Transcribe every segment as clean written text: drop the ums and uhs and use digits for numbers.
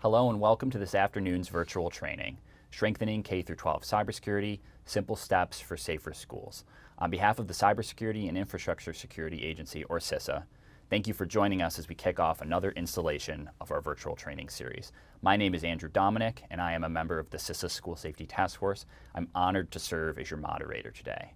Hello and welcome to this afternoon's virtual training, Strengthening K-12 Cybersecurity, Simple Steps for Safer Schools. On behalf of the Cybersecurity and Infrastructure Security Agency, or CISA, thank you for joining us as we kick off another installation of our virtual training series. My name is Andrew Dominic, and I am a member of the CISA School Safety Task Force. I'm honored to serve as your moderator today.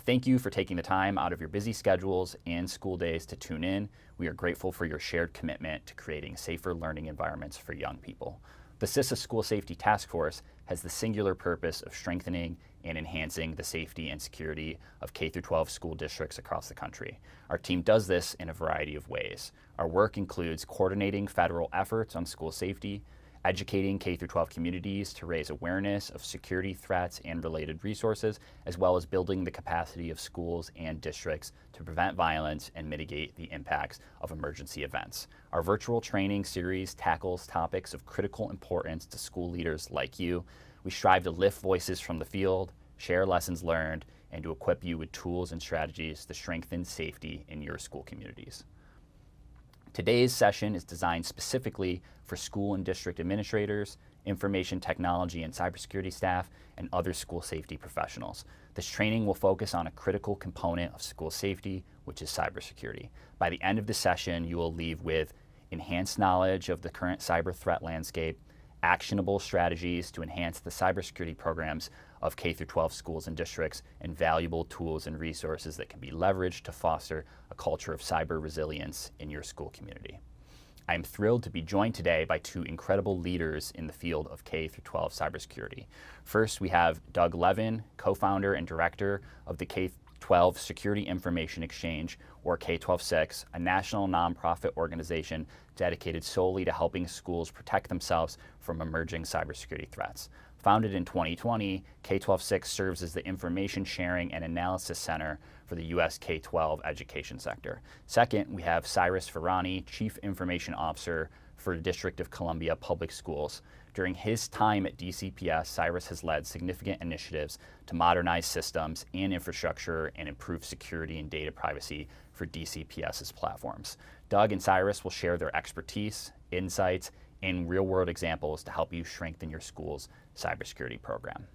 Thank you for taking the time out of your busy schedules and school days to tune in. We are grateful for your shared commitment to creating safer learning environments for young people. The CISA School Safety Task Force has the singular purpose of strengthening and enhancing the safety and security of K-12 school districts across the country. Our team does this in a variety of ways. Our work includes coordinating federal efforts on school safety, educating K-12 communities to raise awareness of security threats and related resources, as well as building the capacity of schools and districts to prevent violence and mitigate the impacts of emergency events. Our virtual training series tackles topics of critical importance to school leaders like you. We strive to lift voices from the field, share lessons learned, and to equip you with tools and strategies to strengthen safety in your school communities. Today's session is designed specifically for school and district administrators, information technology and cybersecurity staff, and other school safety professionals. This training will focus on a critical component of school safety, which is cybersecurity. By the end of the session, you will leave with enhanced knowledge of the current cyber threat landscape, actionable strategies to enhance the cybersecurity programs of K-12 schools and districts, and valuable tools and resources that can be leveraged to foster a culture of cyber resilience in your school community. I am thrilled to be joined today by two incredible leaders in the field of K-12 cybersecurity. First, we have Doug Levin, co-founder and director of the K-12 Security Information Exchange, or K-12-6, a national nonprofit organization dedicated solely to helping schools protect themselves from emerging cybersecurity threats. Founded in 2020, K-12-6 serves as the information sharing and analysis center for the U.S. K-12 education sector. Second, we have Cyrus Farani, Chief Information Officer for the District of Columbia Public Schools. During his time at DCPS, Cyrus has led significant initiatives to modernize systems and infrastructure and improve security and data privacy for DCPS's platforms. Doug and Cyrus will share their expertise, insights, and real-world examples to help you strengthen your school's cybersecurity program.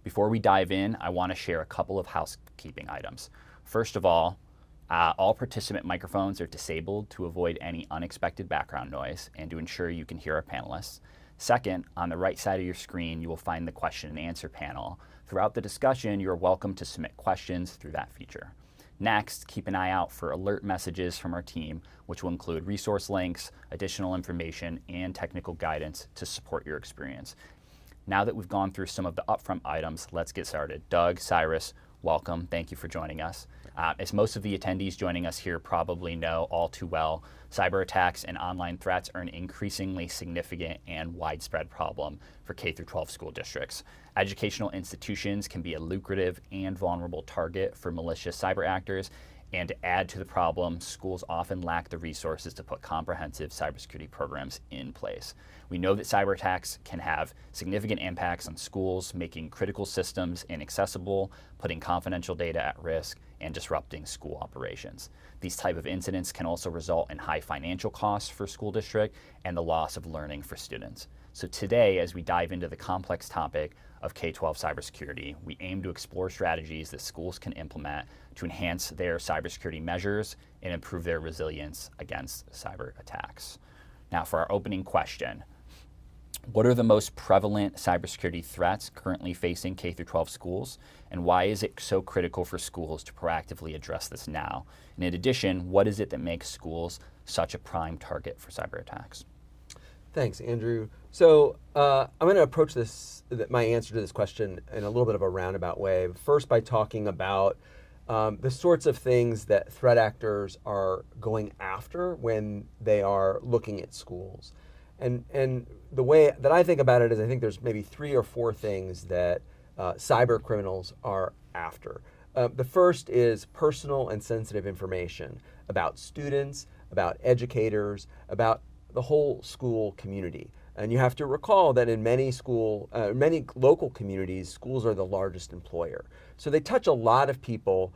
Before we dive in, I want to share a couple of housekeeping items. First of all participant microphones are disabled to avoid any unexpected background noise and to ensure you can hear our panelists. Second, on the right side of your screen, you will find the question and answer panel. Throughout the discussion, you are welcome to submit questions through that feature. Next, keep an eye out for alert messages from our team, which will include resource links, additional information, and technical guidance to support your experience. Now that we've gone through some of the upfront items, let's get started. Doug, Cyrus, welcome. Thank you for joining us. As most of the attendees joining us here probably know all too well, cyber attacks and online threats are an increasingly significant and widespread problem for K-12 school districts. Educational institutions can be a lucrative and vulnerable target for malicious cyber actors, and to add to the problem, schools often lack the resources to put comprehensive cybersecurity programs in place. We know that cyber attacks can have significant impacts on schools, making critical systems inaccessible, putting confidential data at risk, and disrupting school operations. These type of incidents can also result in high financial costs for school district and the loss of learning for students. So today, as we dive into the complex topic of K-12 cybersecurity, we aim to explore strategies that schools can implement to enhance their cybersecurity measures and improve their resilience against cyber attacks. Now, for our opening question, what are the most prevalent cybersecurity threats currently facing K-12 schools, and why is it so critical for schools to proactively address this now? And in addition, what is it that makes schools such a prime target for cyber attacks? Thanks, Andrew. So I'm going to approach my answer to this question in a little bit of a roundabout way. First, by talking about the sorts of things that threat actors are going after when they are looking at schools. And the way that I think about it is I think there's maybe 3 or 4 things that cyber criminals are after. The first is personal and sensitive information about students, about educators, about the whole school community. And you have to recall that in many local communities, schools are the largest employer. So they touch a lot of people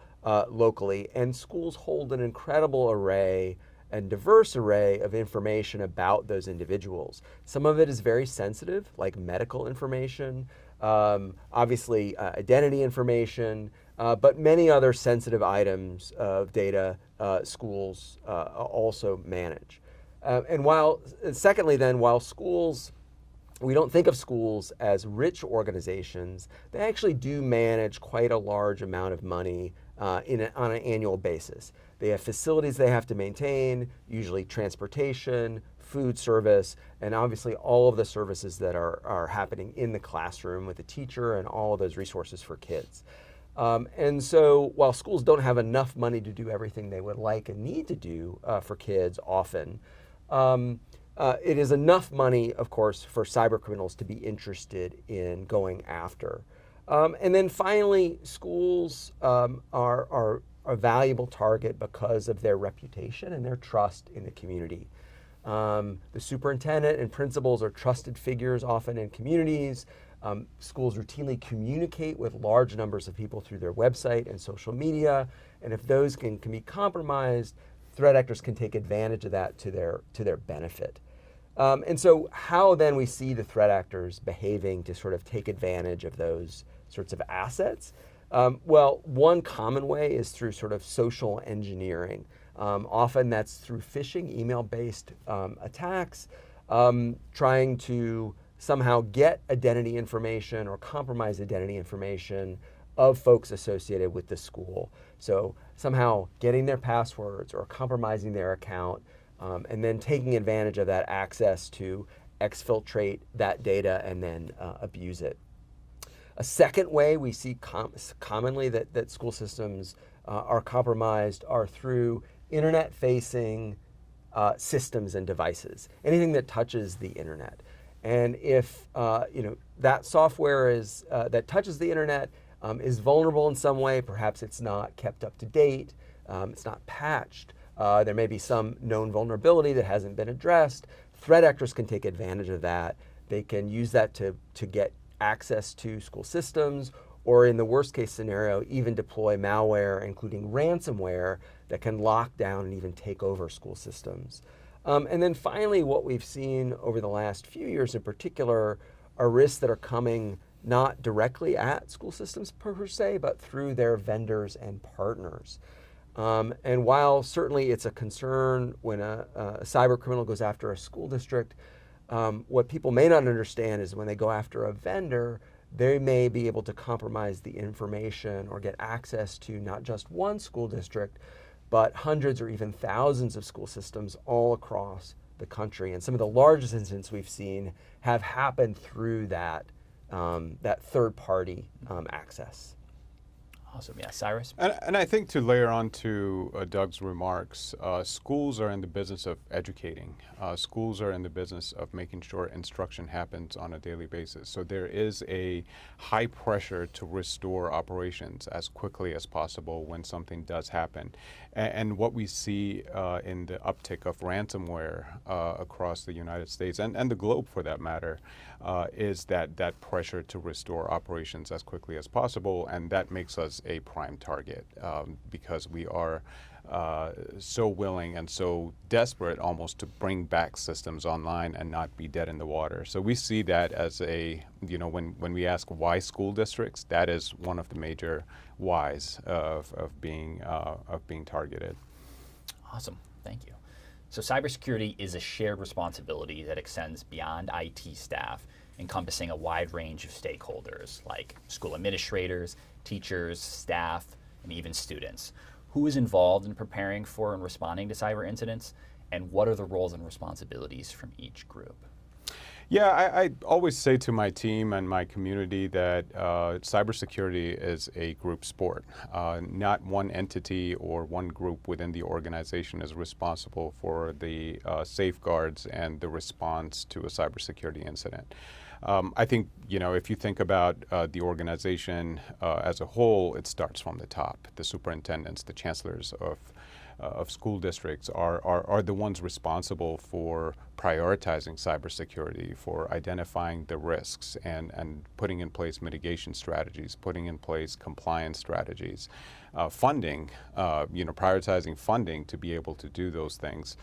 locally, and schools hold an incredible array and diverse array of information about those individuals. Some of it is very sensitive, like medical information, obviously identity information, but many other sensitive items of data schools also manage. Secondly, while schools, we don't think of schools as rich organizations, they actually do manage quite a large amount of money on an annual basis. They have facilities they have to maintain, usually transportation, food service, and obviously all of the services that are happening in the classroom with the teacher and all of those resources for kids. And so while schools don't have enough money to do everything they would like and need to do for kids often, it is enough money, of course, for cyber criminals to be interested in going after. And then finally, schools are a valuable target because of their reputation and their trust in the community. The superintendent and principals are trusted figures often in communities. Schools routinely communicate with large numbers of people through their website and social media, and if those can be compromised, threat actors can take advantage of that to their benefit. And so how then we see the threat actors behaving to sort of take advantage of those sorts of assets? Well, one common way is through sort of social engineering. Often that's through phishing, email-based attacks, trying to somehow get identity information or compromise identity information of folks associated with the school. So somehow getting their passwords or compromising their account, and then taking advantage of that access to exfiltrate that data and then abuse it. A second way we see commonly that school systems are compromised are through internet-facing systems and devices, anything that touches the internet. And if that software is that touches the internet is vulnerable in some way, perhaps it's not kept up to date, it's not patched, there may be some known vulnerability that hasn't been addressed, threat actors can take advantage of that. They can use that to get access to school systems, or in the worst case scenario, even deploy malware, including ransomware, that can lock down and even take over school systems. And then finally, what we've seen over the last few years in particular are risks that are coming not directly at school systems per se, but through their vendors and partners. And while certainly it's a concern when a cyber criminal goes after a school district, what people may not understand is when they go after a vendor, they may be able to compromise the information or get access to not just one school district, but hundreds or even thousands of school systems all across the country. And some of the largest incidents we've seen have happened through that third-party access. Awesome. Yeah, Cyrus? And I think to layer on to Doug's remarks, schools are in the business of educating. Schools are in the business of making sure instruction happens on a daily basis. So there is a high pressure to restore operations as quickly as possible when something does happen. And what we see in the uptick of ransomware across the United States and the globe for that matter is that pressure to restore operations as quickly as possible, and that makes us a prime target because we are so willing and so desperate almost to bring back systems online and not be dead in the water. So we see that as when we ask why school districts, that is one of the major whys of being targeted. Awesome, thank you. So cybersecurity is a shared responsibility that extends beyond IT staff, encompassing a wide range of stakeholders like school administrators, teachers, staff, and even students. Who is involved in preparing for and responding to cyber incidents, and what are the roles and responsibilities from each group? Yeah, I always say to my team and my community that cybersecurity is a group sport. Not one entity or one group within the organization is responsible for the safeguards and the response to a cybersecurity incident. I think, if you think about the organization as a whole, it starts from the top. The superintendents, the chancellors of school districts are the ones responsible for prioritizing cybersecurity, for identifying the risks and putting in place mitigation strategies, putting in place compliance strategies, funding, prioritizing funding to be able to do those things.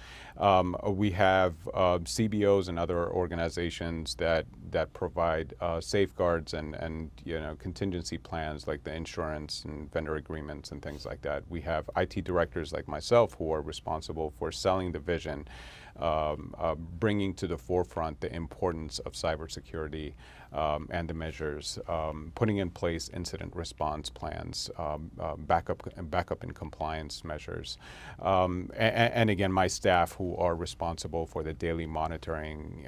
We have CBOs and other organizations that provide safeguards and contingency plans like the insurance and vendor agreements and things like that. We have IT directors like myself who are responsible for selling the vision, bringing to the forefront the importance of cybersecurity and the measures, putting in place incident response plans, backup and compliance measures, and again, my staff who are responsible for the daily monitoring,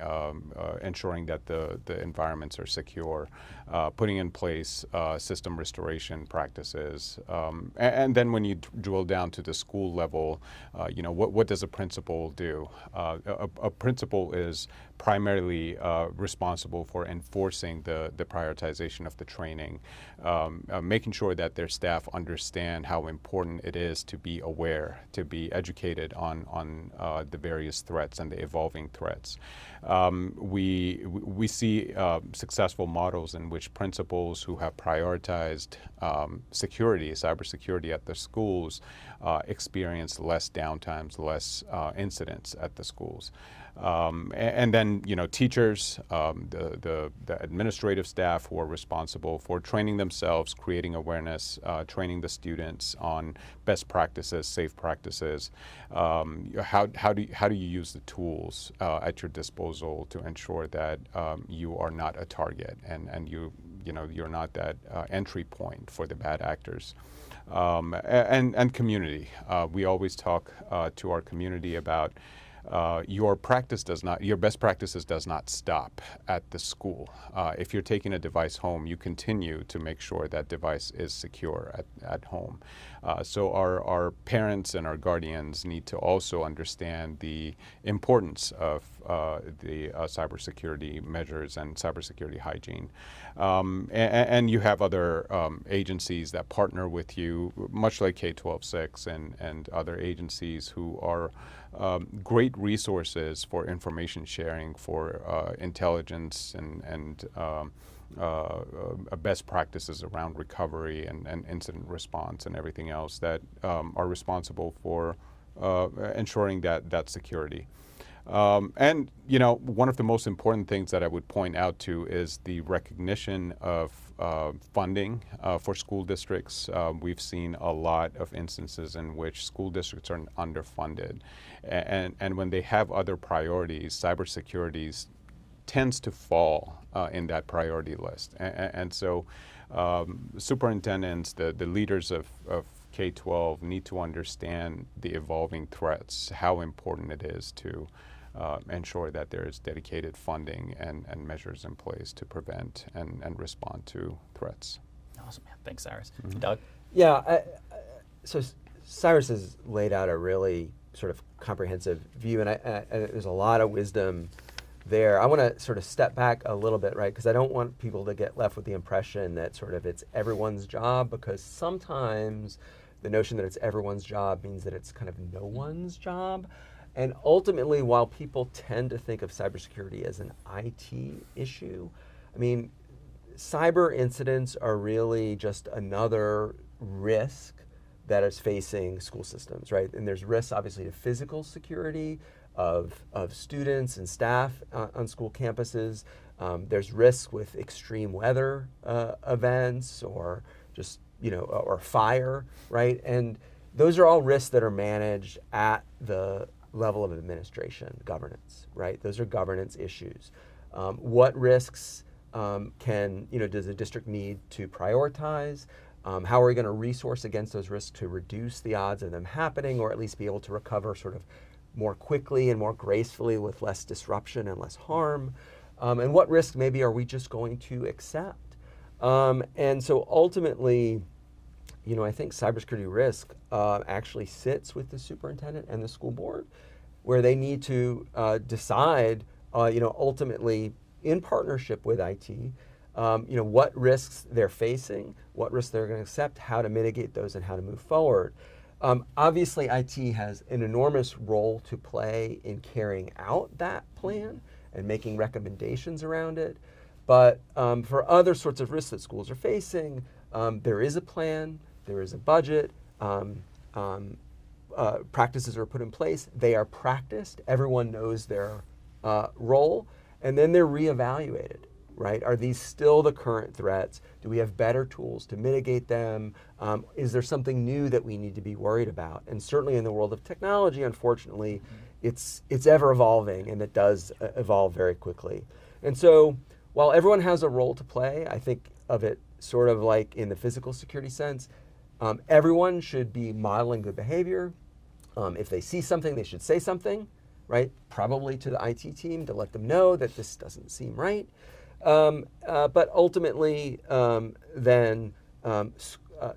ensuring that the environments are secure, putting in place system restoration practices, and then when you drill down to the school level, what does a principal do? A principal is primarily responsible for enforcing the prioritization of the training, making sure that their staff understand how important it is to be aware, to be educated on the various threats and the evolving threats. We see successful models in which principals who have prioritized cybersecurity at the schools experience less downtimes, less incidents at the schools. And then, teachers, the administrative staff who are responsible for training themselves, creating awareness, training the students on best practices, safe practices. How do you use the tools at your disposal to ensure that you are not a target and you're not that entry point for the bad actors. And community. We always talk to our community about your best practices does not stop at the school. If you're taking a device home, you continue to make sure that device is secure at home. So our parents and our guardians need to also understand the importance of the cybersecurity measures and cybersecurity hygiene. And you have other agencies that partner with you, much like K-12 and other agencies who are great resources for information sharing, for intelligence and best practices around recovery and incident response and everything else that are responsible for ensuring that security. And one of the most important things that I would point out to is the recognition of funding for school districts. We've seen a lot of instances in which school districts are underfunded, and when they have other priorities, cybersecurity tends to fall in that priority list. And so superintendents, the leaders of K-12 need to understand the evolving threats, how important it is to ensure that there is dedicated funding and measures in place to prevent and respond to threats. Awesome, man. Thanks, Cyrus. Mm-hmm. Doug? Yeah, so Cyrus has laid out a really sort of comprehensive view, and there's a lot of wisdom there. I want to sort of step back a little bit, right? Because I don't want people to get left with the impression that sort of it's everyone's job, because sometimes the notion that it's everyone's job means that it's kind of no one's job. And ultimately, while people tend to think of cybersecurity as an IT issue, I mean, cyber incidents are really just another risk that is facing school systems, right? And there's risks, obviously, to physical security of students and staff on school campuses. There's risks with extreme weather events or just, or fire, right? And those are all risks that are managed at the level of administration, governance, right? Those are governance issues. What risks does the district need to prioritize? How are we going to resource against those risks to reduce the odds of them happening, or at least be able to recover sort of more quickly and more gracefully with less disruption and less harm? And what risk maybe are we just going to accept? And so ultimately, I think cybersecurity risk actually sits with the superintendent and the school board, where they need to decide, ultimately in partnership with IT, what risks they're facing, what risks they're going to accept, how to mitigate those, and how to move forward. Obviously, IT has an enormous role to play in carrying out that plan and making recommendations around it. But for other sorts of risks that schools are facing, there is a plan, there is a budget, practices are put in place, they are practiced, everyone knows their role, and then they're reevaluated, right? Are these still the current threats? Do we have better tools to mitigate them? Is there something new that we need to be worried about? And certainly in the world of technology, unfortunately, it's ever evolving, and it does evolve very quickly. And so while everyone has a role to play, I think of it sort of like in the physical security sense, everyone should be modeling good behavior. If they see something, they should say something, right? Probably to the IT team to let them know that this doesn't seem right. But ultimately, then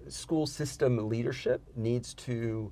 school system leadership needs to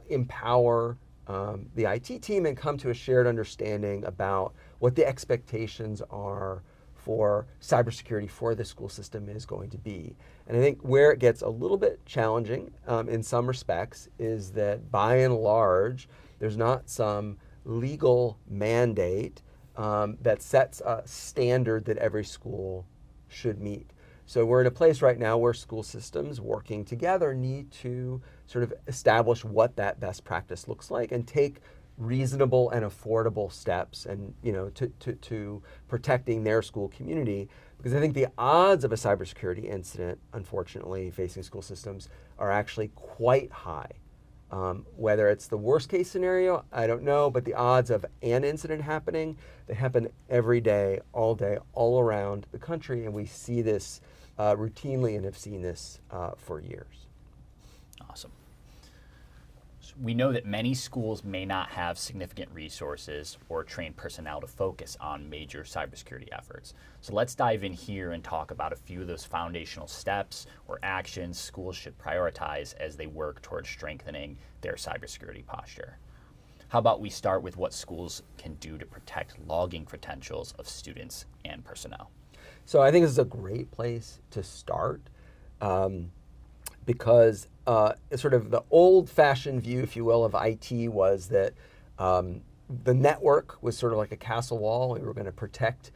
empower the IT team and come to a shared understanding about what the expectations are for cybersecurity for the school system is going to be. And I think where it gets a little bit challenging in some respects is that by and large, there's not some legal mandate that sets a standard that every school should meet. So we're in a place right now where school systems working together need to sort of establish what that best practice looks like and take reasonable and affordable steps and to protecting their school community, because I think the odds of a cybersecurity incident, unfortunately, facing school systems are actually quite high. Whether it's the worst case scenario, I don't know, but the odds of an incident happening, they happen every day, all around the country, and we see this routinely and have seen this for years. Awesome. We know that many schools may not have significant resources or trained personnel to focus on major cybersecurity efforts. So let's dive in here and talk about a few of those foundational steps or actions schools should prioritize as they work towards strengthening their cybersecurity posture. How about we start with what schools can do to protect login credentials of students and personnel? So I think this is a great place to start because sort of the old-fashioned view, if you will, of IT was that the network was sort of like a castle wall. We were going to protect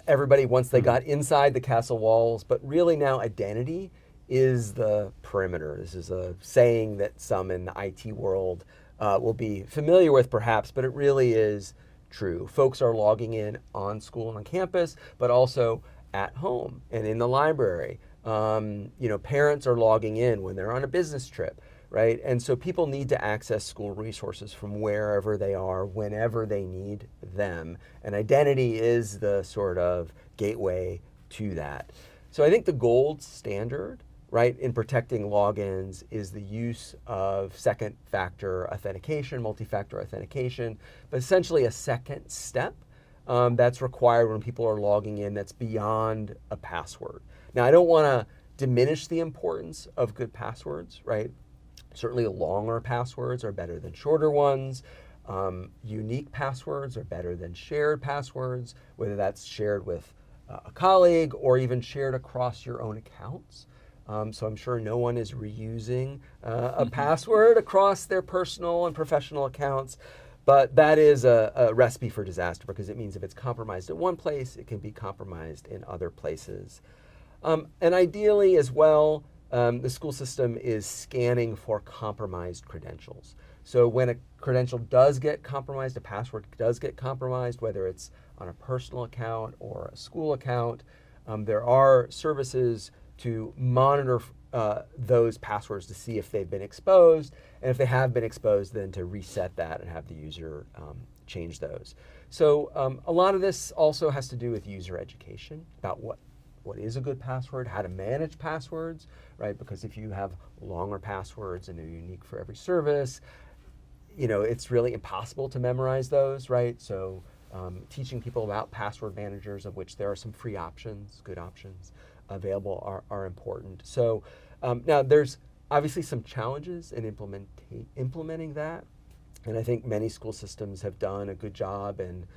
everybody once they got inside the castle walls, but really now identity is the perimeter. This is a saying that some in the IT world will be familiar with perhaps, but it really is true. Folks are logging in on school and on campus, but also at home and in the library. Parents are logging in when they're on a business trip, right? And so people need to access school resources from wherever they are, whenever they need them. And identity is the sort of gateway to that. So I think the gold standard, right, in protecting logins is the use of second factor authentication, multi-factor authentication, but essentially a second step that's required when people are logging in that's beyond a password. Now, I don't want to diminish the importance of good passwords, right? Certainly longer passwords are better than shorter ones. Unique passwords are better than shared passwords, whether that's shared with a colleague or even shared across your own accounts. So I'm sure no one is reusing a password across their personal and professional accounts. But that is a recipe for disaster because it means if it's compromised in one place, it can be compromised in other places. And ideally as well, the school system is scanning for compromised credentials. So when a credential does get compromised, a password does get compromised, whether it's on a personal account or a school account, there are services to monitor those passwords to see if they've been exposed. And if they have been exposed, then to reset that and have the user change those. So a lot of this also has to do with user education about what is a good password, how to manage passwords, right? Because if you have longer passwords and they're unique for every service, it's really impossible to memorize those, right? So teaching people about password managers, of which there are some free options, good options available, are important. So now there's obviously some challenges in implementing that. And I think many school systems have done a good job in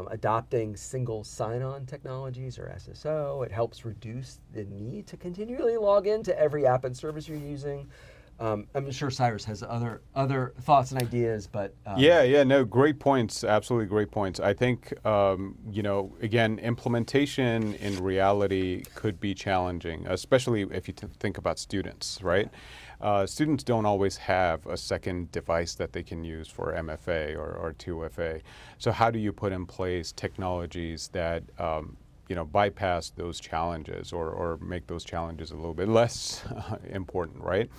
adopting single sign-on technologies or SSO. It helps reduce the need to continually log into every app and service you're using. I'm sure Cyrus has other thoughts and ideas, but no, great points. Absolutely great points. I think, again, implementation in reality could be challenging, especially if you think about students, right? Students don't always have a second device that they can use for MFA or 2FA. So how do you put in place technologies that bypass those challenges or make those challenges a little bit less important, right?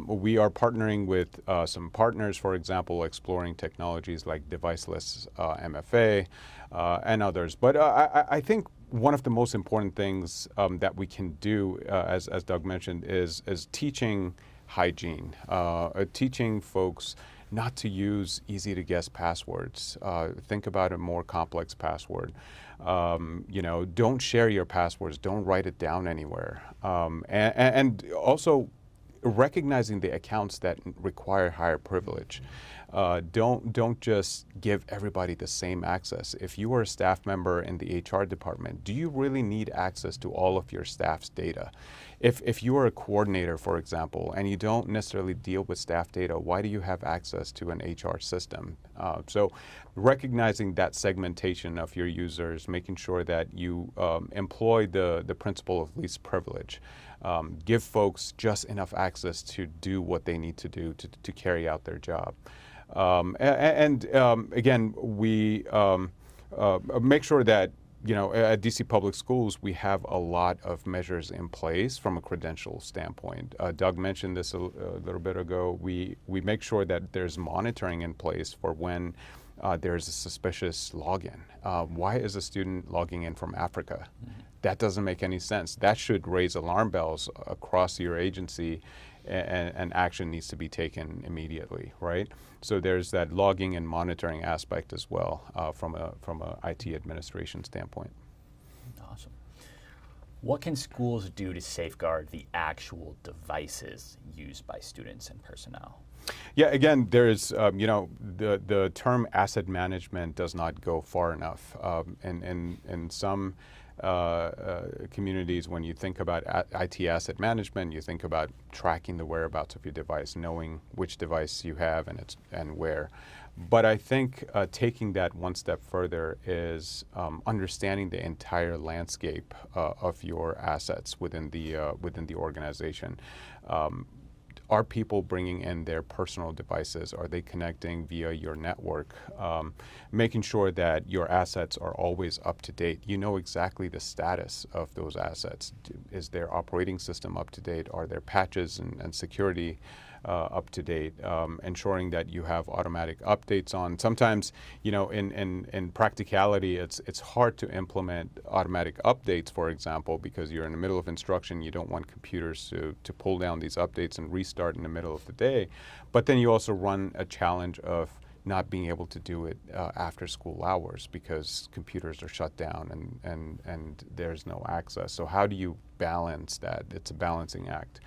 We are partnering with some partners, for example, exploring technologies like deviceless MFA and others. But I think one of the most important things that we can do, as Doug mentioned, is teaching hygiene, teaching folks not to use easy-to-guess passwords. Think about a more complex password. Don't share your passwords. Don't write it down anywhere. And also recognizing the accounts that require higher privilege. Don't just give everybody the same access. If you are a staff member in the HR department, do you really need access to all of your staff's data? If you are a coordinator, for example, and you don't necessarily deal with staff data, why do you have access to an HR system? So recognizing that segmentation of your users, making sure that you employ the principle of least privilege. Give folks just enough access to do what they need to do to carry out their job. Again, we make sure that at DC Public Schools, we have a lot of measures in place from a credential standpoint. Doug mentioned this a little bit ago. We make sure that there's monitoring in place for when there's a suspicious login. Why is a student logging in from Africa? Mm-hmm. That doesn't make any sense. That should raise alarm bells across your agency, and action needs to be taken immediately, right? So there's that logging and monitoring aspect as well from a IT administration standpoint. Awesome. What can schools do to safeguard the actual devices used by students and personnel? Yeah, again, there's, the term asset management does not go far enough. In some communities, when you think about IT asset management, you think about tracking the whereabouts of your device, knowing which device you have and where. But I think taking that one step further is understanding the entire landscape of your assets within the organization. Are people bringing in their personal devices? Are they connecting via your network? Making sure that your assets are always up to date. You know exactly the status of those assets. Is their operating system up to date? Are there patches and security up to date? Ensuring that you have automatic updates on. Sometimes, in practicality, it's hard to implement automatic updates, for example, because you're in the middle of instruction. You don't want computers to pull down these updates and restart in the middle of the day. But then you also run a challenge of not being able to do it after school hours because computers are shut down and there's no access. So how do you balance that? It's a balancing act.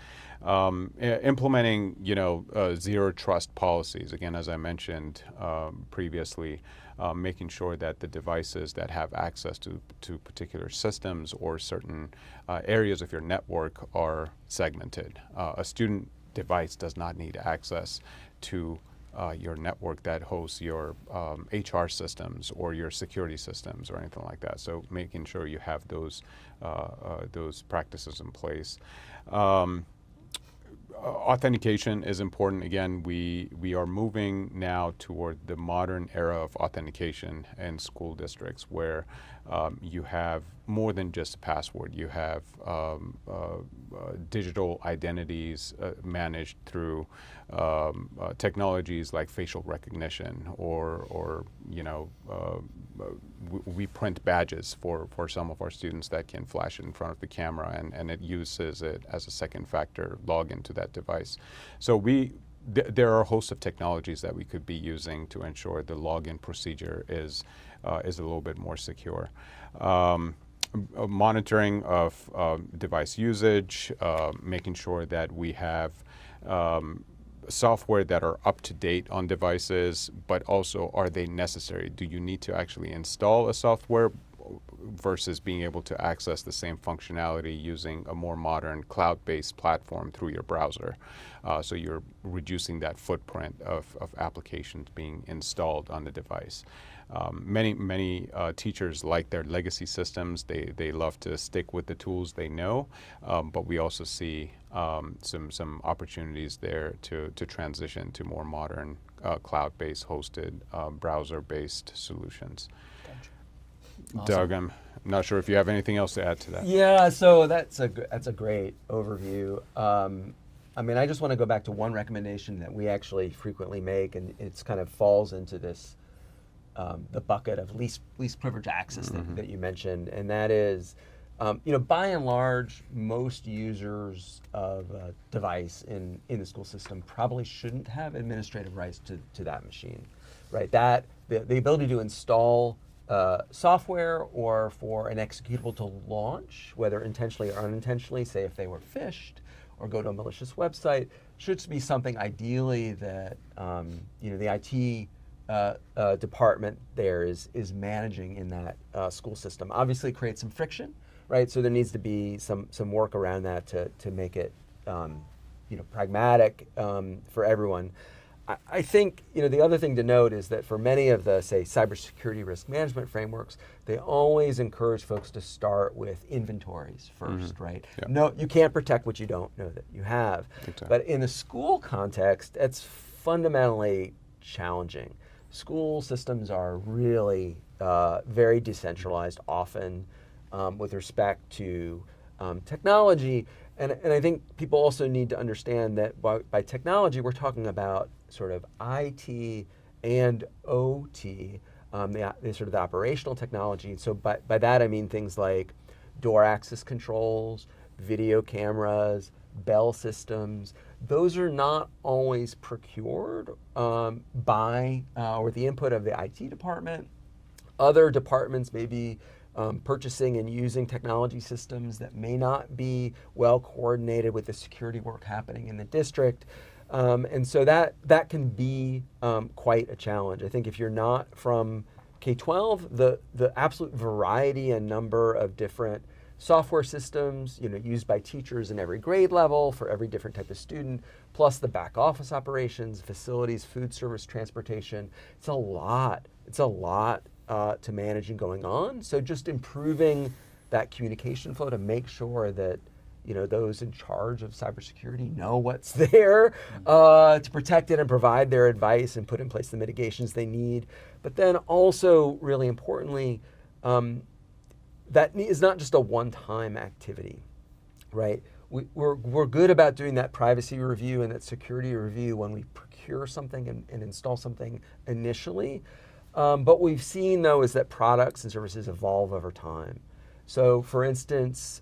Implementing, zero trust policies. Again, as I mentioned previously, making sure that the devices that have access to particular systems or certain areas of your network are segmented. A student device does not need access to your network that hosts your HR systems or your security systems or anything like that. So making sure you have those practices in place. Authentication is important. Again, we are moving now toward the modern era of authentication in school districts where you have more than just a password. You have digital identities managed through technologies like facial recognition or we print badges for some of our students that can flash it in front of the camera and it uses it as a second factor login to that device. So there are a host of technologies that we could be using to ensure the login procedure is a little bit more secure. Monitoring of device usage, making sure that we have software that are up to date on devices, but also are they necessary? Do you need to actually install a software versus being able to access the same functionality using a more modern cloud-based platform through your browser. So you're reducing that footprint of applications being installed on the device. Many teachers like their legacy systems. They love to stick with the tools they know, but we also see some opportunities there to transition to more modern cloud-based, hosted, browser-based solutions. Gotcha. Doug, I'm not sure if you have anything else to add to that. Yeah, so that's a great overview. I mean, I just want to go back to one recommendation that we actually frequently make, and it's kind of falls into this the bucket of least privilege access that you mentioned, and that is, by and large, most users of a device in the school system probably shouldn't have administrative rights to that machine, right? That the ability to install software or for an executable to launch, whether intentionally or unintentionally, say if they were phished or go to a malicious website, should be something ideally that the IT department there is managing in that school system. Obviously, it creates some friction, right? So there needs to be some work around that to make it pragmatic for everyone. I think the other thing to note is that for many of the, say, cybersecurity risk management frameworks, they always encourage folks to start with inventories first, right? Yep. No, you can't protect what you don't know that you have. Exactly. But in the school context, it's fundamentally challenging. School systems are really very decentralized often with respect to technology. And I think people also need to understand that by technology, we're talking about sort of IT and OT, the sort of the operational technology. And so by that, I mean things like door access controls, video cameras, bell systems. Those are not always procured by or with the input of the IT department. Other departments may be purchasing and using technology systems that may not be well coordinated with the security work happening in the district. And so that can be quite a challenge. I think if you're not from K-12, the absolute variety and number of different software systems used by teachers in every grade level for every different type of student, plus the back office operations, facilities, food service, transportation, it's a lot to manage and going on. So just improving that communication flow to make sure that those in charge of cybersecurity know what's there to protect it and provide their advice and put in place the mitigations they need. But then also, really importantly, that is not just a one-time activity, right? We're good about doing that privacy review and that security review when we procure something and install something initially. But what we've seen, though, is that products and services evolve over time. So, for instance,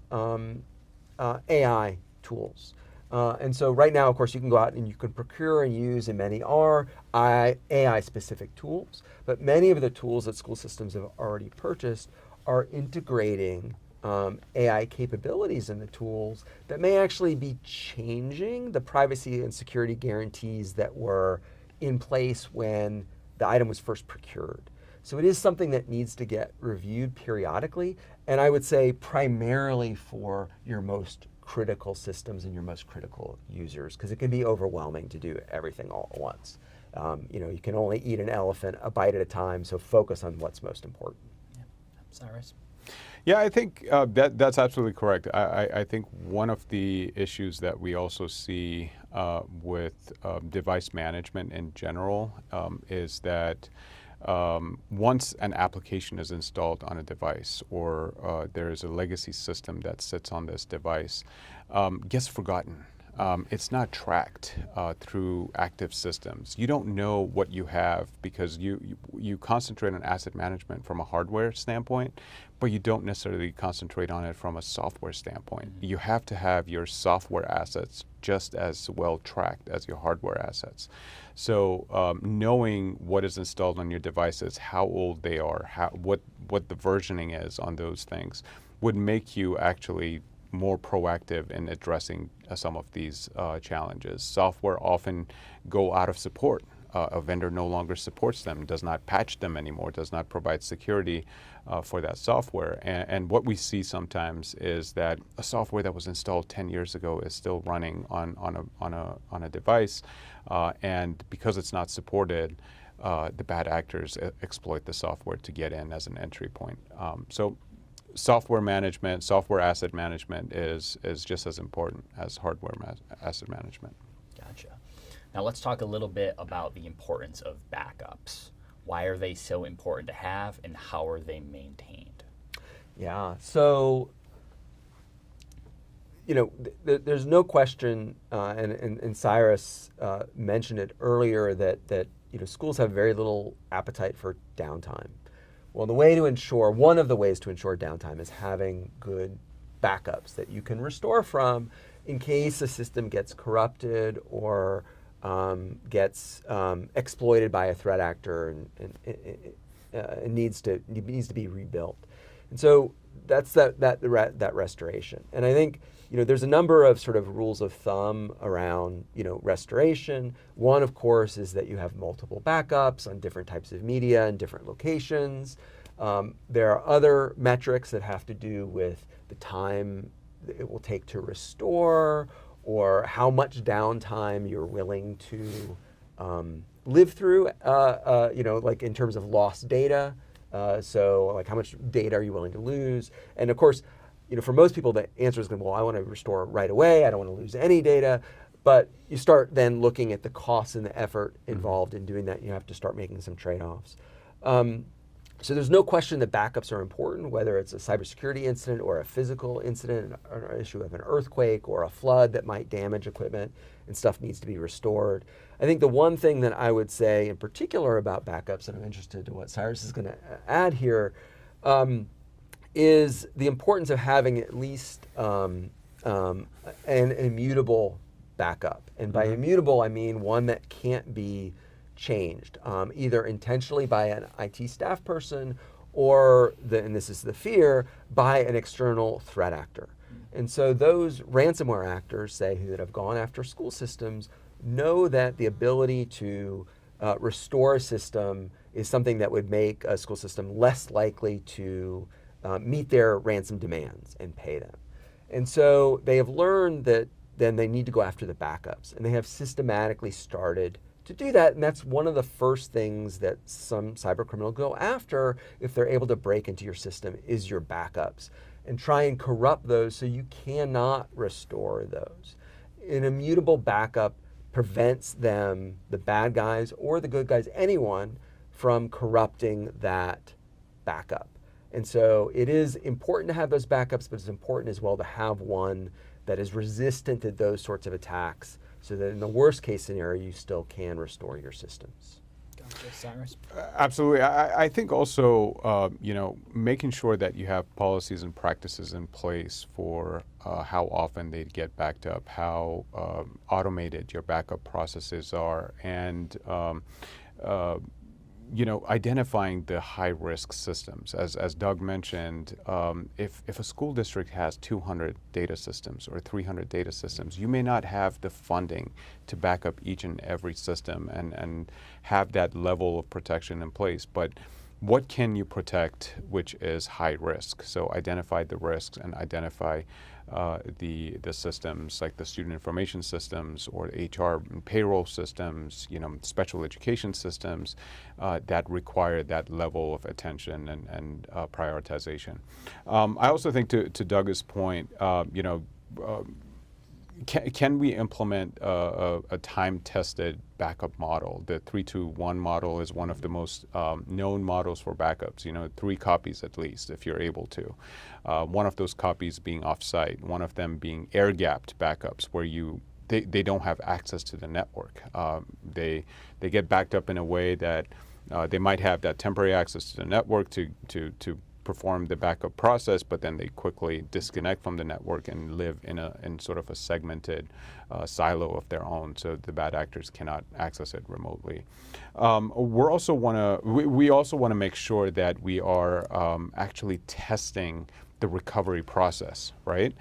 AI tools. And so right now, of course, you can go out and you can procure and use, and many are AI-specific tools. But many of the tools that school systems have already purchased are integrating AI capabilities in the tools that may actually be changing the privacy and security guarantees that were in place when the item was first procured. So it is something that needs to get reviewed periodically, and I would say primarily for your most critical systems and your most critical users, because it can be overwhelming to do everything all at once. You can only eat an elephant a bite at a time, so focus on what's most important. Yeah. Cyrus? Yeah, I think that's absolutely correct. I think one of the issues that we also see with device management in general is that once an application is installed on a device or there is a legacy system that sits on this device, gets forgotten. It's not tracked through active systems. You don't know what you have because you concentrate on asset management from a hardware standpoint, but you don't necessarily concentrate on it from a software standpoint. Mm-hmm. You have to have your software assets just as well tracked as your hardware assets. So knowing what is installed on your devices, how old they are, what the versioning is on those things would make you actually more proactive in addressing some of these challenges. Software often go out of support a vendor no longer supports them, does not patch them anymore, does not provide security for that software. And what we see sometimes is that a software that was installed 10 years ago is still running on a device, and because it's not supported, the bad actors exploit the software to get in as an entry point. So software management, software asset management is just as important as hardware asset management. Gotcha. Now let's talk a little bit about the importance of backups. Why are they so important to have, and how are they maintained? Yeah, so there's no question, and Cyrus mentioned it earlier, that schools have very little appetite for downtime. Well, one of the ways to ensure downtime is having good backups that you can restore from in case a system gets corrupted or gets exploited by a threat actor and needs to be rebuilt. And so that's that restoration. And I think there's a number of sort of rules of thumb around restoration. One, of course, is that you have multiple backups on different types of media and different locations. There are other metrics that have to do with the time that it will take to restore, or how much downtime you're willing to live through, like in terms of lost data. So like how much data are you willing to lose? And of course, for most people, the answer is going to be, well, I want to restore right away. I don't want to lose any data. But you start then looking at the costs and the effort involved in doing that. You have to start making some trade-offs. So there's no question that backups are important, whether it's a cybersecurity incident or a physical incident, or an issue of an earthquake or a flood that might damage equipment and stuff needs to be restored. I think the one thing that I would say in particular about backups, and I'm interested to what Cyrus is going to add here, is the importance of having at least an immutable backup. And by immutable, I mean one that can't be changed, either intentionally by an IT staff person or, and this is the fear, by an external threat actor. And so those ransomware actors, say, that have gone after school systems, know that the ability to restore a system is something that would make a school system less likely to meet their ransom demands and pay them. And so they have learned that then they need to go after the backups, and they have systematically started to do that. And that's one of the first things that some cyber criminals go after if they're able to break into your system, is your backups, and try and corrupt those so you cannot restore those. An immutable backup prevents them, the bad guys or the good guys, anyone, from corrupting that backup. And so it is important to have those backups, but it's important as well to have one that is resistant to those sorts of attacks, so that in the worst case scenario, you still can restore your systems. Gotcha. Cyrus? Absolutely. I think also, making sure that you have policies and practices in place for how often they get backed up, how automated your backup processes are, and identifying the high-risk systems. As Doug mentioned, if a school district has 200 data systems or 300 data systems, you may not have the funding to back up each and every system and have that level of protection in place. But what can you protect which is high risk? So identify the risks and identify the systems like the student information systems or HR and payroll systems, special education systems that require that level of attention and prioritization. I also think to Doug's point, can we implement a time-tested backup model? The 3-2-1 model is one of the most known models for backups. 3 copies at least, if you're able to. One of those copies being off-site, one of them being air-gapped backups, where they don't have access to the network. They get backed up in a way that they might have that temporary access to the network to perform the backup process, but then they quickly disconnect from the network and live in sort of a segmented silo of their own, so the bad actors cannot access it remotely. We also want to make sure that we are actually testing the recovery process, right?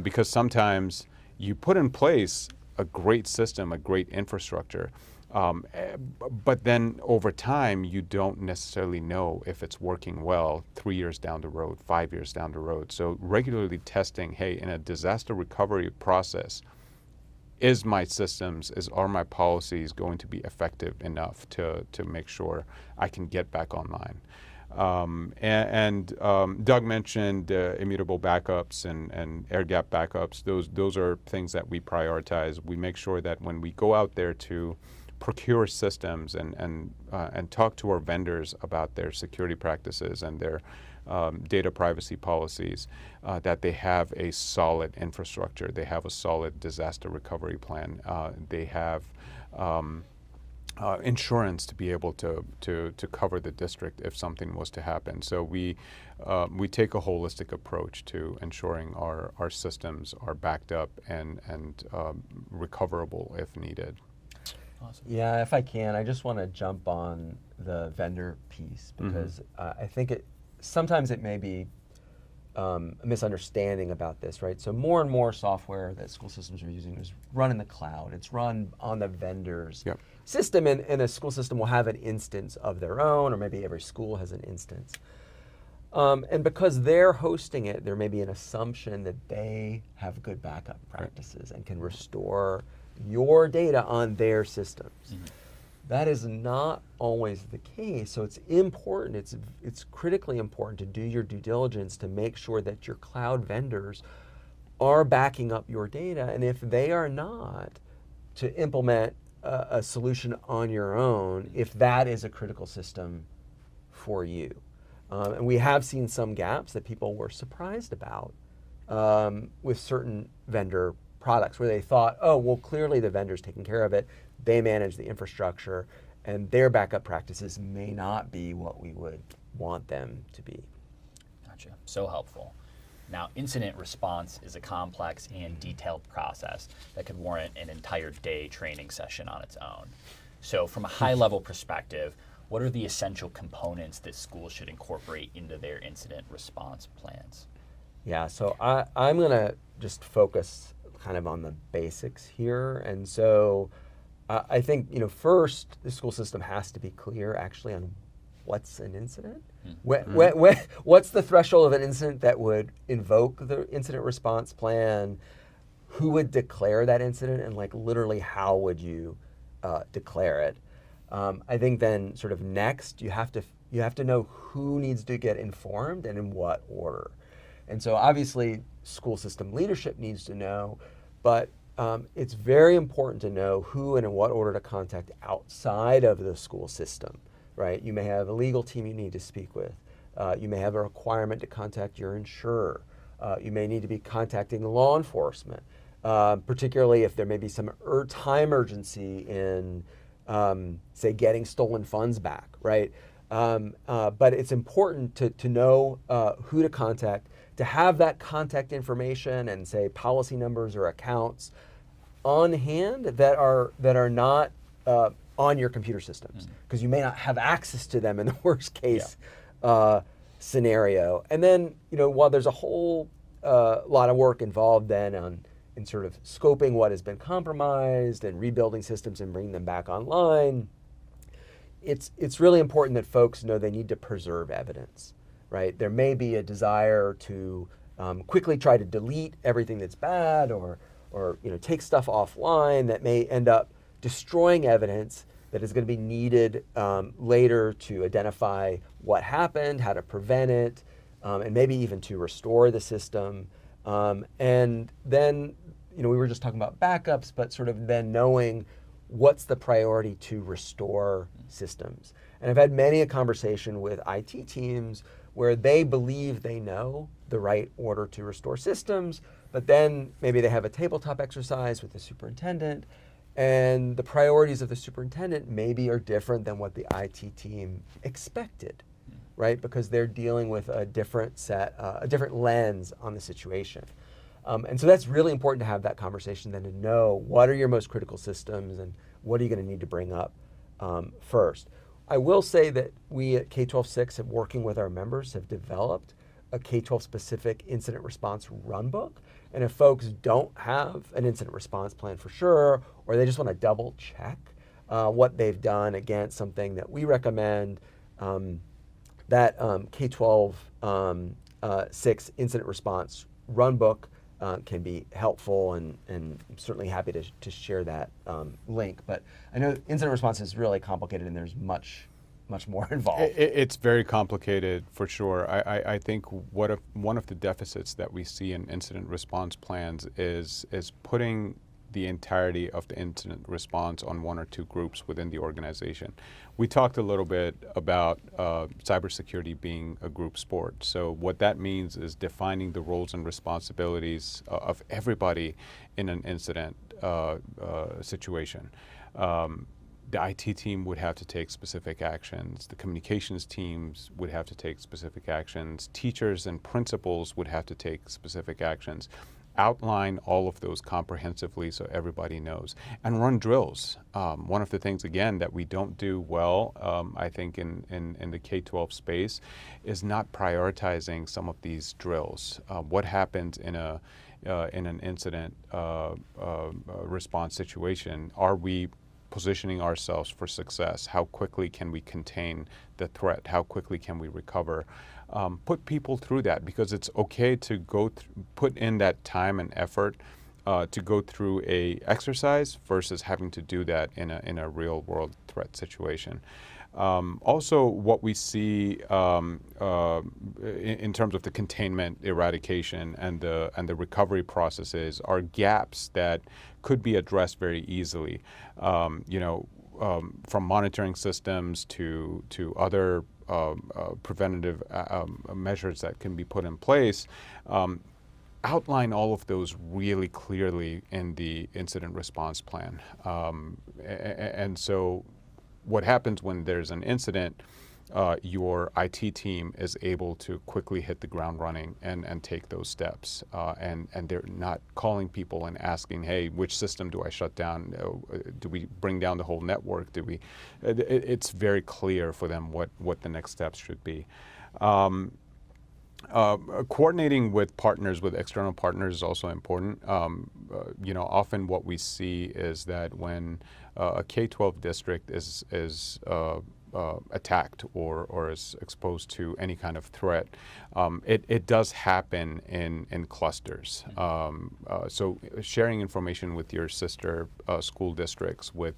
Because sometimes you put in place a great system, a great infrastructure, But then over time, you don't necessarily know if it's working well 3 years down the road, 5 years down the road. So regularly testing, hey, in a disaster recovery process, are my policies going to be effective enough to make sure I can get back online? Doug mentioned immutable backups and air gap backups. Those are things that we prioritize. We make sure that when we go out there to procure systems and talk to our vendors about their security practices and their data privacy policies, that they have a solid infrastructure, they have a solid disaster recovery plan, they have insurance to be able to cover the district if something was to happen. So we take a holistic approach to ensuring our systems are backed up and recoverable if needed. Awesome. Yeah, if I can, I just want to jump on the vendor piece because I think sometimes it may be a misunderstanding about this, right? So more and more software that school systems are using is run in the cloud. It's run on the vendor's system, and a school system will have an instance of their own, or maybe every school has an instance. And because they're hosting it, there may be an assumption that they have good backup practices and can restore your data on their systems. That is not always the case, so it's important, it's critically important to do your due diligence to make sure that your cloud vendors are backing up your data, and if they are not, to implement a solution on your own if that is a critical system for you. And we have seen some gaps that people were surprised about with certain vendor products where they thought, oh, well, clearly the vendor's taking care of it, they manage the infrastructure, and their backup practices may not be what we would want them to be. Gotcha. So helpful. Now, incident response is a complex and detailed process that could warrant an entire day training session on its own. So from a high-level perspective, what are the essential components that schools should incorporate into their incident response plans? Yeah, so I'm going to just focus kind of on the basics here. And so I think, first, the school system has to be clear actually on what's an incident. What's the threshold of an incident that would invoke the incident response plan? Who would declare that incident, and like literally how would you declare it? I think then sort of next you have to know who needs to get informed and in what order. And so obviously school system leadership needs to know, but it's very important to know who and in what order to contact outside of the school system, right? You may have a legal team you need to speak with. You may have a requirement to contact your insurer. You may need to be contacting law enforcement, particularly if there may be some time urgency in, say, getting stolen funds back, right? But it's important to know who to contact, to have that contact information and, say, policy numbers or accounts on hand that are not on your computer systems, because you may not have access to them in the worst case scenario. And then, while there's a whole lot of work involved then in sort of scoping what has been compromised and rebuilding systems and bringing them back online, it's really important that folks know they need to preserve evidence, right? There may be a desire to quickly try to delete everything that's bad or take stuff offline that may end up destroying evidence that is going to be needed later to identify what happened, how to prevent it, and maybe even to restore the system. And then, we were just talking about backups, but sort of then knowing what's the priority to restore systems. And I've had many a conversation with IT teams where they believe they know the right order to restore systems, but then maybe they have a tabletop exercise with the superintendent, and the priorities of the superintendent maybe are different than what the IT team expected, right? Because they're dealing with a different a different lens on the situation. And so that's really important to have that conversation then, to know what are your most critical systems and what are you going to need to bring up first. I will say that we at K-12-6, working with our members, have developed a K-12 specific incident response runbook. And if folks don't have an incident response plan for sure, or they just want to double check what they've done against something that we recommend. That K-12 6 incident response runbook can be helpful, and I'm certainly happy to share that link. But I know incident response is really complicated, and there's much more involved. It's very complicated for sure. I think one of the deficits that we see in incident response plans is putting the entirety of the incident response on one or two groups within the organization. We talked a little bit about cybersecurity being a group sport. So what that means is defining the roles and responsibilities of everybody in an incident situation. The IT team would have to take specific actions. The communications teams would have to take specific actions. Teachers and principals would have to take specific actions. Outline all of those comprehensively so everybody knows, and run drills. One of the things, again, that we don't do well, I think, in the K-12 space is not prioritizing some of these drills. What happens in an incident response situation? Are we positioning ourselves for success? How quickly can we contain the threat? How quickly can we recover? Put people through that, because it's okay to put in that time and effort to go through a exercise versus having to do that in a real world threat situation. Also, what we see in terms of the containment, eradication, and the recovery processes are gaps that could be addressed very easily. From monitoring systems to other preventative measures that can be put in place. Outline all of those really clearly in the incident response plan. And so what happens when there's an incident, your IT team is able to quickly hit the ground running and take those steps. And they're not calling people and asking, hey, which system do I shut down? Do we bring down the whole network? It's very clear for them what the next steps should be. Coordinating with partners, with external partners, is also important. Often what we see is that when a K-12 district is attacked or is exposed to any kind of threat, it does happen in clusters. So sharing information with your sister school districts, with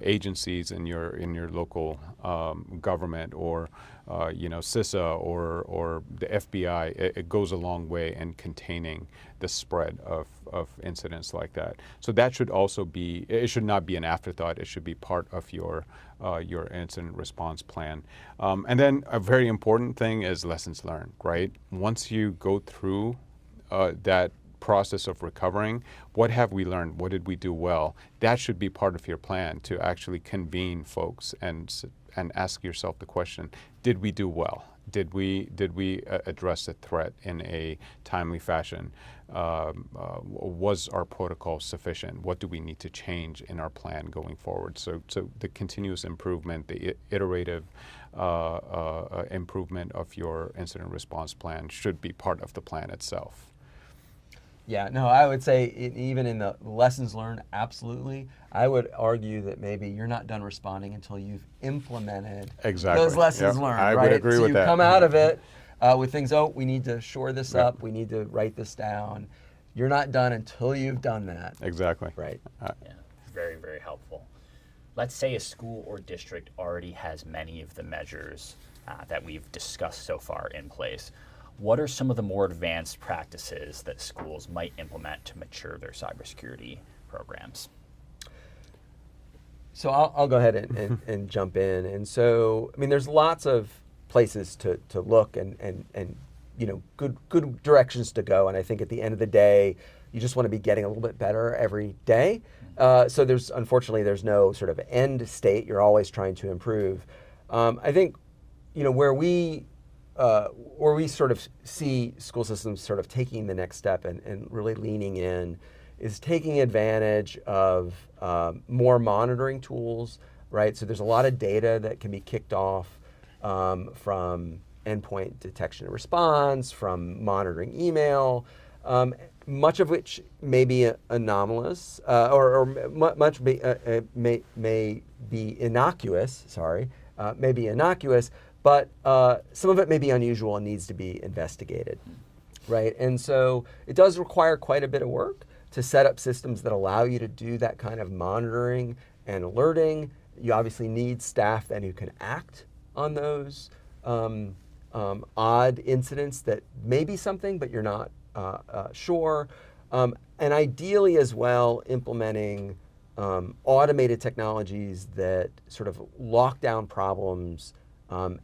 agencies in your local government, or CISA or the FBI, it goes a long way in containing the spread of incidents like that. So that should also be, it should not be an afterthought. It should be part of your incident response plan. And then a very important thing is lessons learned, right? Once you go through that process of recovering, what have we learned? What did we do well? That should be part of your plan, to actually convene folks and ask yourself the question, did we do well? Did we address the threat in a timely fashion? Was our protocol sufficient? What do we need to change in our plan going forward? So the continuous improvement, the iterative improvement of your incident response plan should be part of the plan itself. Yeah, no, I would say even in the lessons learned, absolutely. I would argue that maybe you're not done responding until you've implemented those lessons learned. I right? would agree with that. So you come out of it with things, we need to shore this up, we need to write this down. You're not done until you've done that. Exactly. Right. Yeah, very, very helpful. Let's say a school or district already has many of the measures that we've discussed so far in place. What are some of the more advanced practices that schools might implement to mature their cybersecurity programs? So I'll go ahead and jump in. And so, I mean, there's lots of places to look and good directions to go. And I think at the end of the day, you just want to be getting a little bit better every day. So unfortunately, there's no sort of end state. You're always trying to improve. I think, where we sort of see school systems sort of taking the next step and really leaning in is taking advantage of more monitoring tools, right? So there's a lot of data that can be kicked off from endpoint detection and response, from monitoring email, Much of which may be anomalous, much may be innocuous. Sorry, may be innocuous, but some of it may be unusual and needs to be investigated, right? And so it does require quite a bit of work to set up systems that allow you to do that kind of monitoring and alerting. You obviously need staff then who can act on those odd incidents that may be something, but you're not sure. And ideally as well, implementing automated technologies that sort of lock down problems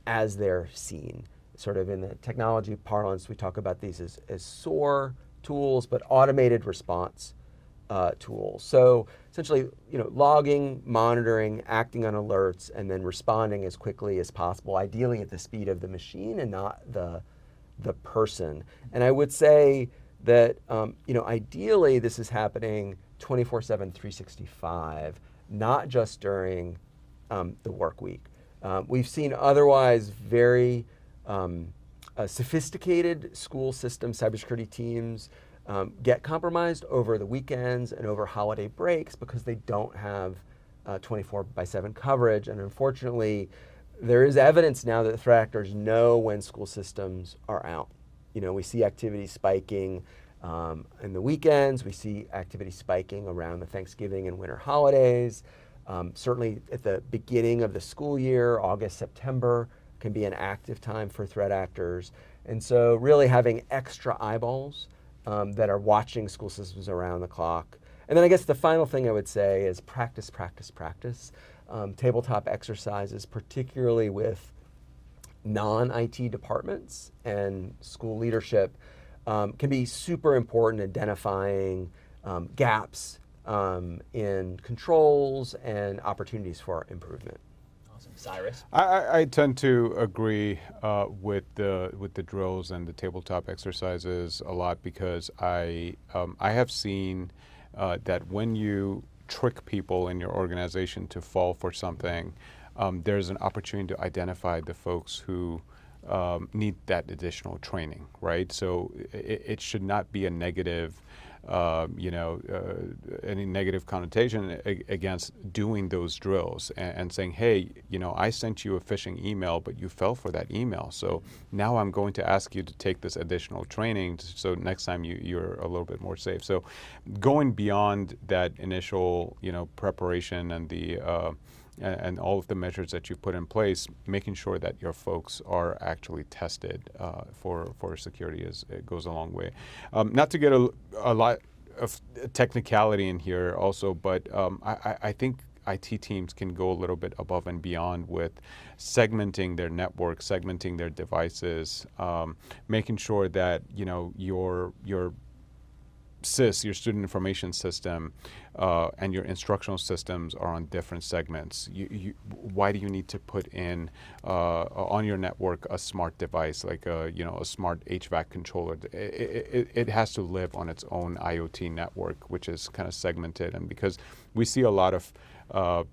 as they're seen. Sort of in the technology parlance, we talk about these as SOAR tools, but automated response tools. So essentially, logging, monitoring, acting on alerts, and then responding as quickly as possible, ideally at the speed of the machine and not the person. And I would say that ideally this is happening 24/7, 365, not just during the work week. We've seen otherwise very sophisticated school system cybersecurity teams get compromised over the weekends and over holiday breaks because they don't have 24/7 coverage. And unfortunately, there is evidence now that the threat actors know when school systems are out. We see activity spiking in the weekends. We see activity spiking around the Thanksgiving and winter holidays. Certainly at the beginning of the school year, August, September, can be an active time for threat actors. And so really having extra eyeballs that are watching school systems around the clock. And then I guess the final thing I would say is practice, practice, practice. Tabletop exercises, particularly with non-IT departments and school leadership, can be super important in identifying gaps in controls and opportunities for improvement. Awesome. Cyrus? I tend to agree with the drills and the tabletop exercises a lot because I have seen that when you trick people in your organization to fall for something, there's an opportunity to identify the folks who need that additional training, right? So it should not be a negative, any negative connotation against doing those drills and saying, hey, I sent you a phishing email, but you fell for that email. So now I'm going to ask you to take this additional training so next time you're a little bit more safe. So going beyond that initial, preparation and the and all of the measures that you put in place, making sure that your folks are actually tested for security it goes a long way. Not to get a lot of technicality in here also, but I think IT teams can go a little bit above and beyond with segmenting their network, segmenting their devices, making sure that your CIS, your student information system, and your instructional systems are on different segments. Why do you need to put in on your network a smart device like a smart HVAC controller? It has to live on its own IoT network, which is kind of segmented. And because we see a lot of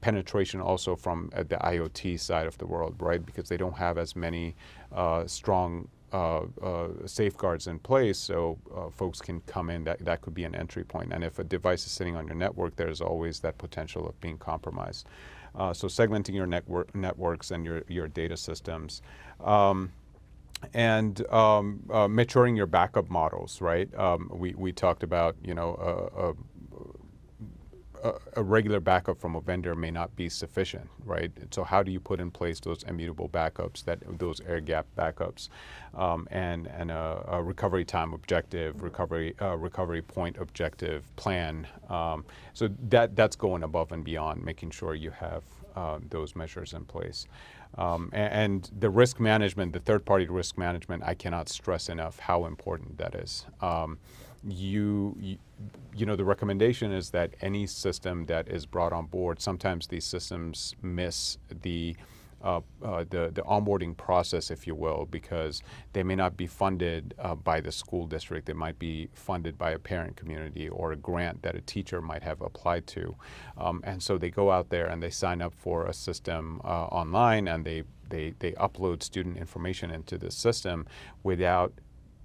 penetration also from the IoT side of the world, right? Because they don't have as many strong safeguards in place, so folks can come in. That could be an entry point. And if a device is sitting on your network, there's always that potential of being compromised. So segmenting your networks and your data systems. And maturing your backup models, right? We talked about, a regular backup from a vendor may not be sufficient, right? So how do you put in place those immutable backups, those air gap backups, and a recovery time objective, recovery point objective plan? So that's going above and beyond, making sure you have those measures in place. And the risk management, the third-party risk management, I cannot stress enough how important that is. The recommendation is that any system that is brought on board, sometimes these systems miss the onboarding process, if you will, because they may not be funded by the school district. They might be funded by a parent community or a grant that a teacher might have applied to. And so they go out there and they sign up for a system online, and they upload student information into the system without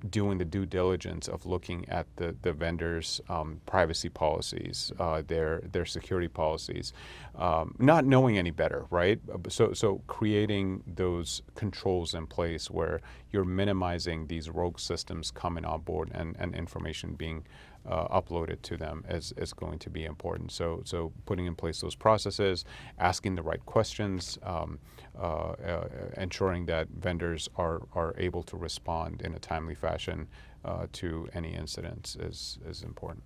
doing the due diligence of looking at the vendors' privacy policies, their security policies, not knowing any better, right? So creating those controls in place where you're minimizing these rogue systems coming on board and information being uploaded to them is going to be important. So putting in place those processes, asking the right questions, ensuring that vendors are able to respond in a timely fashion to any incidents is important.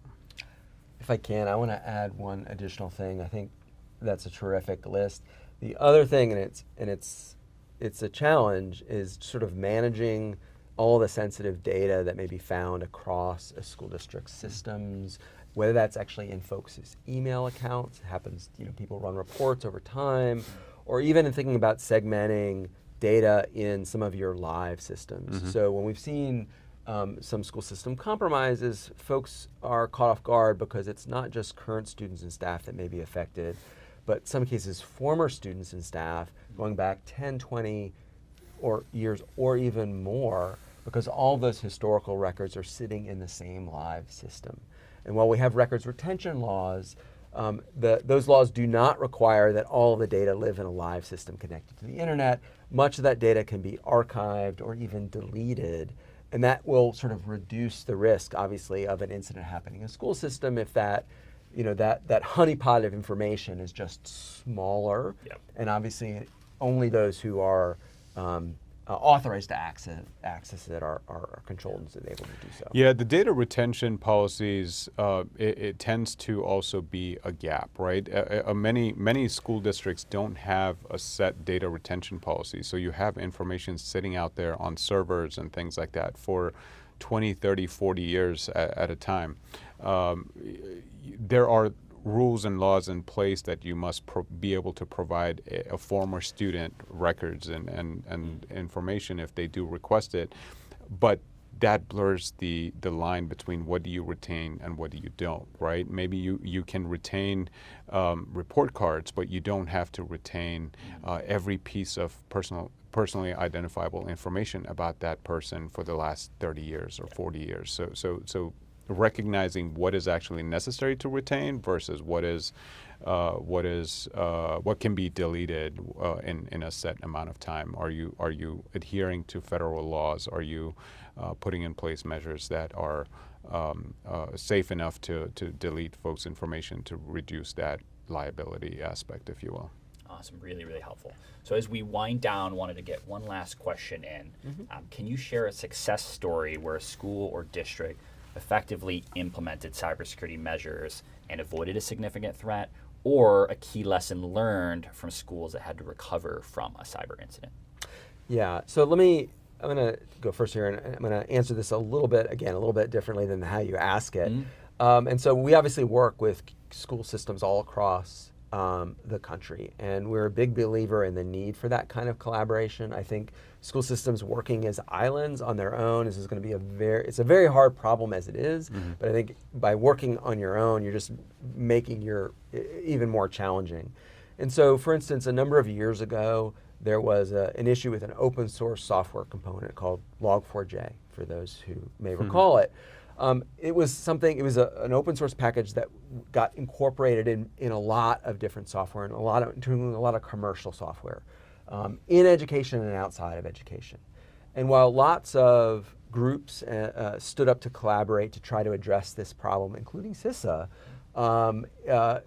If I can, I want to add one additional thing. I think that's a terrific list. The other thing, and it's a challenge, is sort of managing all the sensitive data that may be found across a school district's systems, whether that's actually in folks' email accounts. It happens, people run reports over time, or even in thinking about segmenting data in some of your live systems. Mm-hmm. So when we've seen some school system compromises, folks are caught off guard because it's not just current students and staff that may be affected, but in some cases former students and staff going back 10, 20 years or even more, because all those historical records are sitting in the same live system. And while we have records retention laws, those laws do not require that all of the data live in a live system connected to the internet. Much of that data can be archived or even deleted, and that will sort of reduce the risk, obviously, of an incident happening in a school system if that honeypot of information is just smaller. Yep. And obviously only those who are authorized to access it are controlled and able to do so. Yeah, the data retention policies, it tends to also be a gap, right? Many school districts don't have a set data retention policy, so you have information sitting out there on servers and things like that for 20, 30, 40 years at a time. There are rules and laws in place that you must be able to provide a former student records and information if they do request it, but that blurs the line between what do you retain and what do you don't, right? Maybe you can retain report cards, but you don't have to retain every piece of personally identifiable information about that person for the last 30 years or 40 years. So recognizing what is actually necessary to retain versus what can be deleted in a set amount of time. Are you adhering to federal laws? Are you putting in place measures that are safe enough to delete folks' information to reduce that liability aspect, if you will? Awesome, really, really helpful. So as we wind down, wanted to get one last question in. Mm-hmm. Can you share a success story where a school or district effectively implemented cybersecurity measures and avoided a significant threat, or a key lesson learned from schools that had to recover from a cyber incident? Yeah, so I'm going to go first here, and I'm going to answer this a little bit differently than how you ask it. Mm-hmm. And so we obviously work with school systems all across the country, and we're a big believer in the need for that kind of collaboration. I think school systems working as islands on their own is going to be it's a very hard problem as it is, mm-hmm. but I think by working on your own, you're just making even more challenging. And so, for instance, a number of years ago, there was an issue with an open source software component called Log4j, for those who may mm-hmm. recall it. It was an open source package that got incorporated in a lot of different software, and including a lot of commercial software, in education and outside of education. And while lots of groups stood up to collaborate to try to address this problem, including CISA,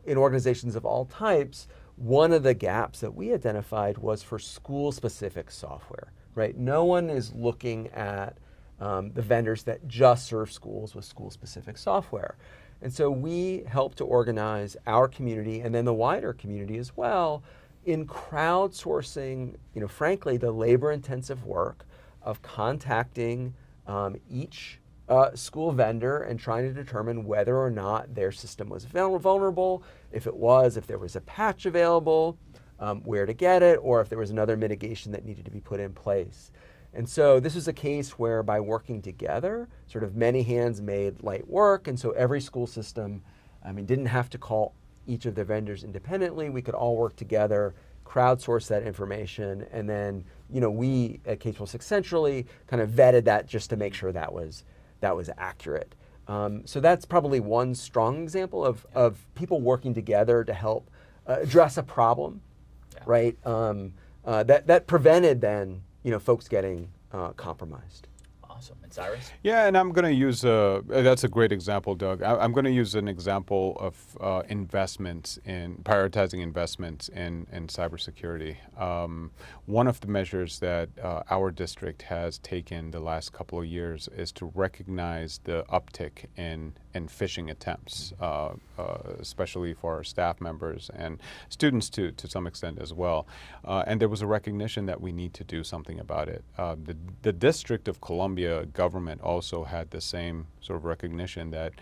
in organizations of all types, one of the gaps that we identified was for school-specific software, right? No one is looking at the vendors that just serve schools with school-specific software. And so we help to organize our community, and then the wider community as well, in crowdsourcing, frankly, the labor-intensive work of contacting each school vendor and trying to determine whether or not their system was vulnerable, if there was a patch available, where to get it, or if there was another mitigation that needed to be put in place. And so this is a case where by working together, sort of many hands made light work, and so every school system, didn't have to call each of their vendors independently. We could all work together, crowdsource that information, and then we at K-12 6 Centrally kind of vetted that just to make sure that was accurate. So that's probably one strong example of people working together to help address a problem, right? That prevented then folks getting compromised. Awesome. And Cyrus? Yeah, and I'm going to use that's a great example, Doug. I'm going to use an example of investments in prioritizing investments in cybersecurity. One of the measures that our district has taken the last couple of years is to recognize the uptick in phishing attempts, especially for our staff members and students to some extent as well. And there was a recognition that we need to do something about it. The District of Columbia government also had the same sort of recognition that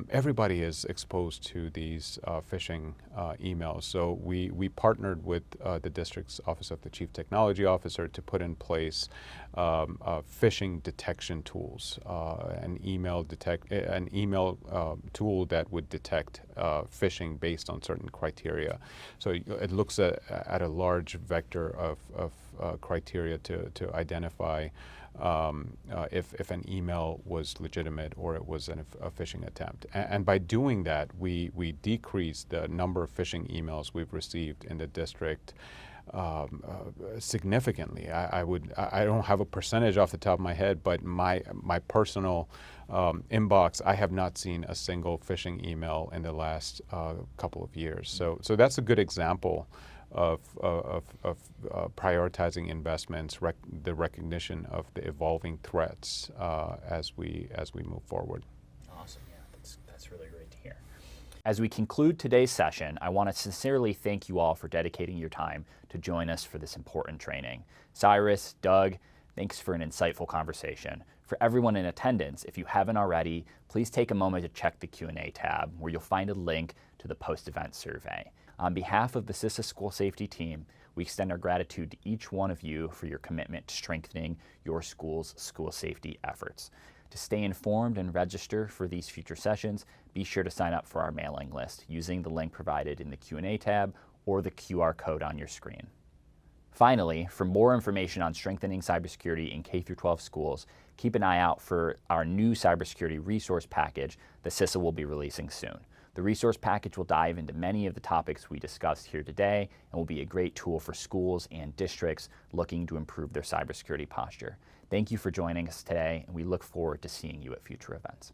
everybody is exposed to these phishing emails. So we partnered with the district's Office of the Chief Technology Officer to put in place phishing detection tools, an email tool that would detect phishing based on certain criteria. So it looks at a large vector of criteria to identify if an email was legitimate or it was a phishing attempt. And by doing that, we decreased the number of phishing emails we've received in the district significantly. I don't have a percentage off the top of my head, but my personal inbox, I have not seen a single phishing email in the last couple of years. So that's a good example of prioritizing investments, the recognition of the evolving threats as we move forward. Awesome, yeah, that's really great to hear. As we conclude today's session, I want to sincerely thank you all for dedicating your time to join us for this important training. Cyrus, Doug, thanks for an insightful conversation. For everyone in attendance, if you haven't already, please take a moment to check the Q&A tab where you'll find a link to the post-event survey. On behalf of the CISA School Safety Team, we extend our gratitude to each one of you for your commitment to strengthening your school's school safety efforts. To stay informed and register for these future sessions, be sure to sign up for our mailing list using the link provided in the Q&A tab or the QR code on your screen. Finally, for more information on strengthening cybersecurity in K-12 schools, keep an eye out for our new cybersecurity resource package that CISA will be releasing soon. The resource package will dive into many of the topics we discussed here today and will be a great tool for schools and districts looking to improve their cybersecurity posture. Thank you for joining us today, and we look forward to seeing you at future events.